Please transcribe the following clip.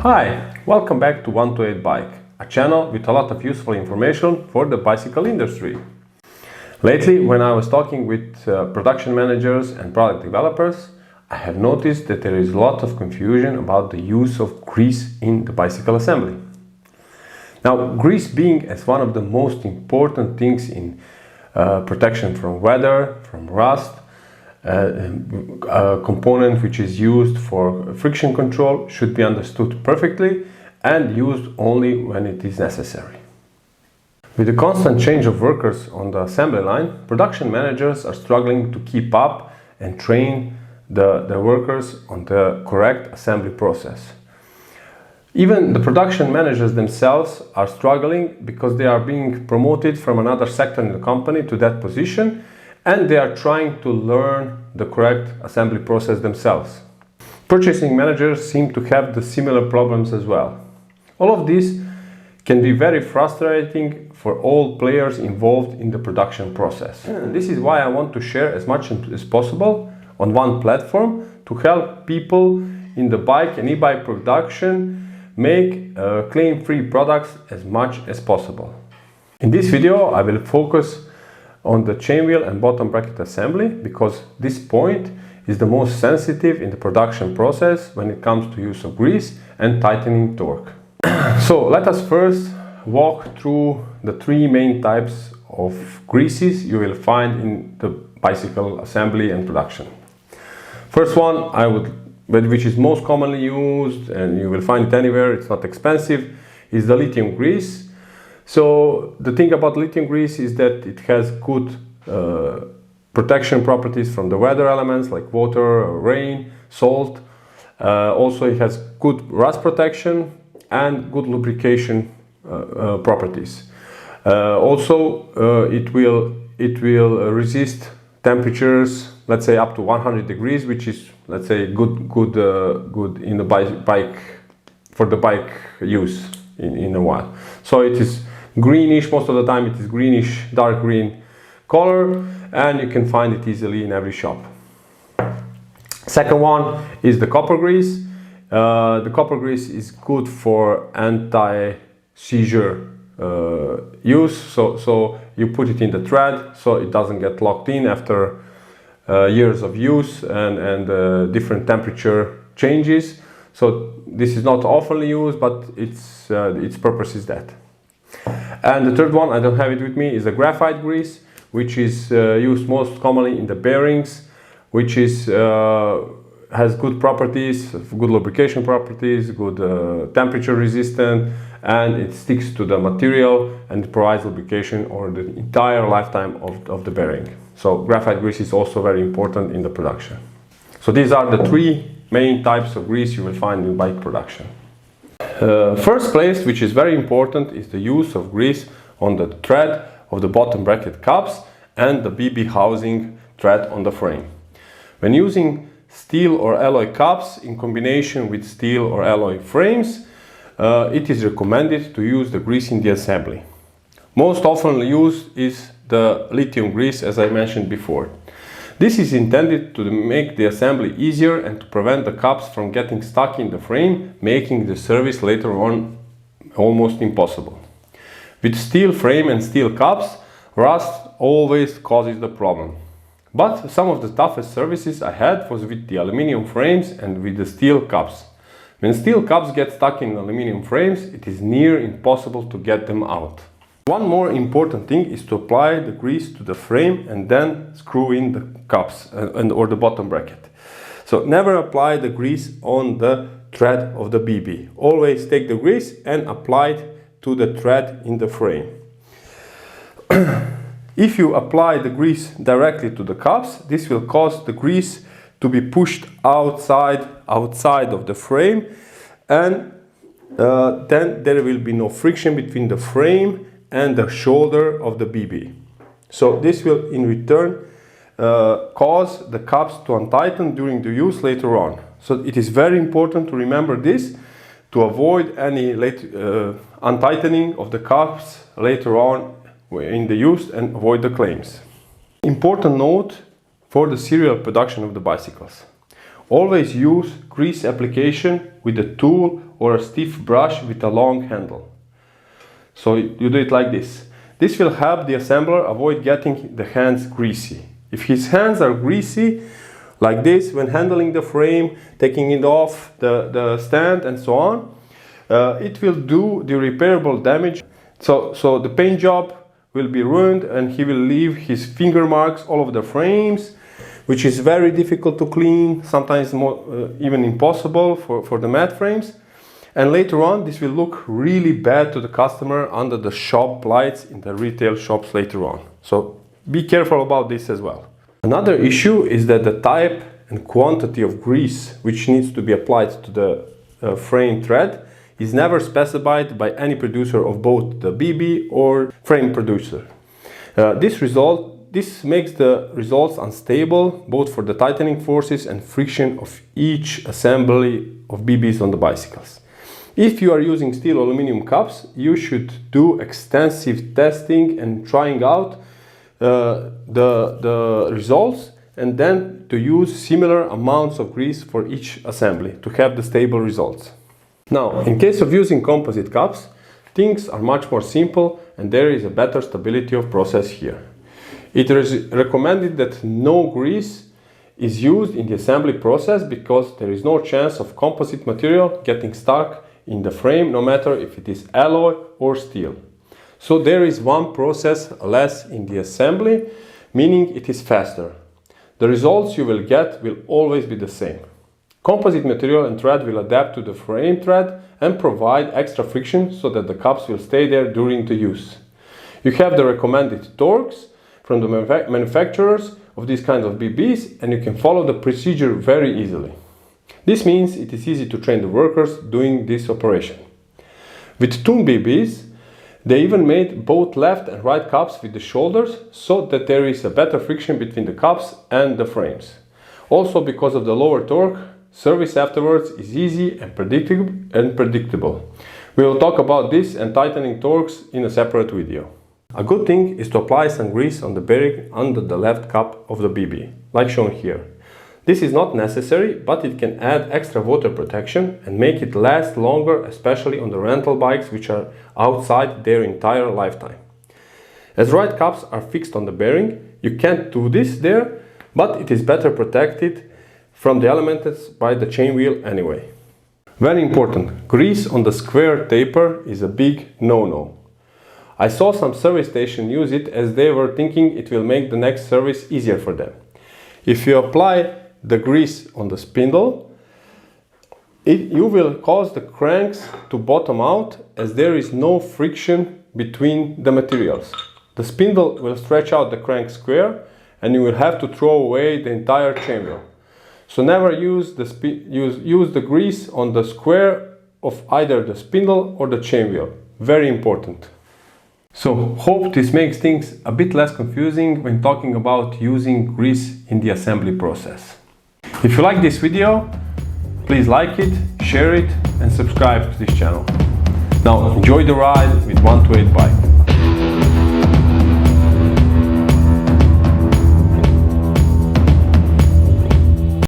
Hi, welcome back to 128 Bike, a channel with a lot of useful information for the bicycle industry. Lately, when I was talking with production managers and product developers, I have noticed that there is a lot of confusion about the use of grease in the bicycle assembly. Now, grease being as one of the most important things in protection from weather, from rust, a component which is used for friction control should be understood perfectly and used only when it is necessary. With the constant change of workers on the assembly line, production managers are struggling to keep up and train the workers on the correct assembly process. Even the production managers themselves are struggling because they are being promoted from another sector in the company to that position, and they are trying to learn the correct assembly process themselves. Purchasing managers seem to have the similar problems as well. All of this can be very frustrating for all players involved in the production process. And this is why I want to share as much as possible on one platform to help people in the bike and e-bike production make claim-free products as much as possible. In this video, I will focus on the chain wheel and bottom bracket assembly because this point is the most sensitive in the production process when it comes to use of grease and tightening torque. So let us first walk through the three main types of greases you will find in the bicycle assembly and production. First one, which is most commonly used and you will find it anywhere, it's not expensive, is the lithium grease. So the thing about lithium grease is that it has good protection properties from the weather elements like water, rain, salt. Also it has good rust protection and good lubrication properties. Also it will resist temperatures, let's say up to 100 degrees, which is, let's say, good in the bike for the bike use in a while. So it is greenish, most of the time it is greenish, dark green color, and you can find it easily in every shop. Second one is the copper grease. The copper grease is good for anti-seizure use, so you put it in the thread so it doesn't get locked in after years of use and different temperature changes. So this is not often used, but its purpose is that. And the third one, I don't have it with me, is the graphite grease, which is used most commonly in the bearings, which is has good properties, good lubrication properties, good temperature resistant, and it sticks to the material and it provides lubrication over the entire lifetime of the bearing. So graphite grease is also very important in the production. So these are the three main types of grease you will find in bike production. First place, which is very important, is the use of grease on the thread of the bottom bracket cups and the BB housing thread on the frame. When using steel or alloy cups in combination with steel or alloy frames, it is recommended to use the grease in the assembly. Most often used is the lithium grease, as I mentioned before. This is intended to make the assembly easier and to prevent the cups from getting stuck in the frame, making the service later on almost impossible. With steel frame and steel cups, rust always causes the problem. But some of the toughest services I had was with the aluminum frames and with the steel cups. When steel cups get stuck in aluminum frames, it is near impossible to get them out. One more important thing is to apply the grease to the frame and then screw in the cups or the bottom bracket. So never apply the grease on the thread of the BB. Always take the grease and apply it to the thread in the frame. If you apply the grease directly to the cups, this will cause the grease to be pushed outside of the frame, and then there will be no friction between the frame and the shoulder of the BB. So this will in return cause the cups to untighten during the use later on. So it is very important to remember this to avoid any untightening of the cups later on in the use and avoid the claims. Important note for the serial production of the bicycles. Always use grease application with a tool or a stiff brush with a long handle. So you do it like this. This will help the assembler avoid getting the hands greasy. If his hands are greasy, like this, when handling the frame, taking it off the stand and so on, it will do the repairable damage. So the paint job will be ruined and he will leave his finger marks all over the frames, which is very difficult to clean, sometimes more, even impossible for the matte frames. And later on, this will look really bad to the customer under the shop lights in the retail shops later on. So be careful about this as well. Another issue is that the type and quantity of grease which needs to be applied to the frame thread is never specified by any producer of both the BB or frame producer. This makes the results unstable both for the tightening forces and friction of each assembly of BBs on the bicycles. If you are using steel or aluminum cups, you should do extensive testing and trying out the results, and then to use similar amounts of grease for each assembly to have the stable results. Now, in case of using composite cups, things are much more simple and there is a better stability of process here. It is recommended that no grease is used in the assembly process because there is no chance of composite material getting stuck in the frame, no matter if it is alloy or steel. So there is one process less in the assembly, meaning it is faster. The results you will get will always be the same. Composite material and thread will adapt to the frame thread and provide extra friction so that the cups will stay there during the use. You have the recommended torques from the manufacturers of these kinds of BBs, and you can follow the procedure very easily. This means it is easy to train the workers doing this operation. With tuned BBs, they even made both left and right cups with the shoulders so that there is a better friction between the cups and the frames. Also, because of the lower torque, service afterwards is easy and predictable. We will talk about this and tightening torques in a separate video. A good thing is to apply some grease on the bearing under the left cup of the BB, like shown here. This is not necessary, but it can add extra water protection and make it last longer, especially on the rental bikes which are outside their entire lifetime. As right cups are fixed on the bearing, you can't do this there, but it is better protected from the elements by the chain wheel anyway. Very important, grease on the square taper is a big no-no. I saw some service stations use it as they were thinking it will make the next service easier for them. If you apply the grease on the spindle, you will cause the cranks to bottom out as there is no friction between the materials. The spindle will stretch out the crank square and you will have to throw away the entire chain wheel. So never use the grease on the square of either the spindle or the chain wheel. Very important. So hope this makes things a bit less confusing when talking about using grease in the assembly process. If you like this video, please like it, share it and subscribe to this channel. Now enjoy the ride with 128 Bike.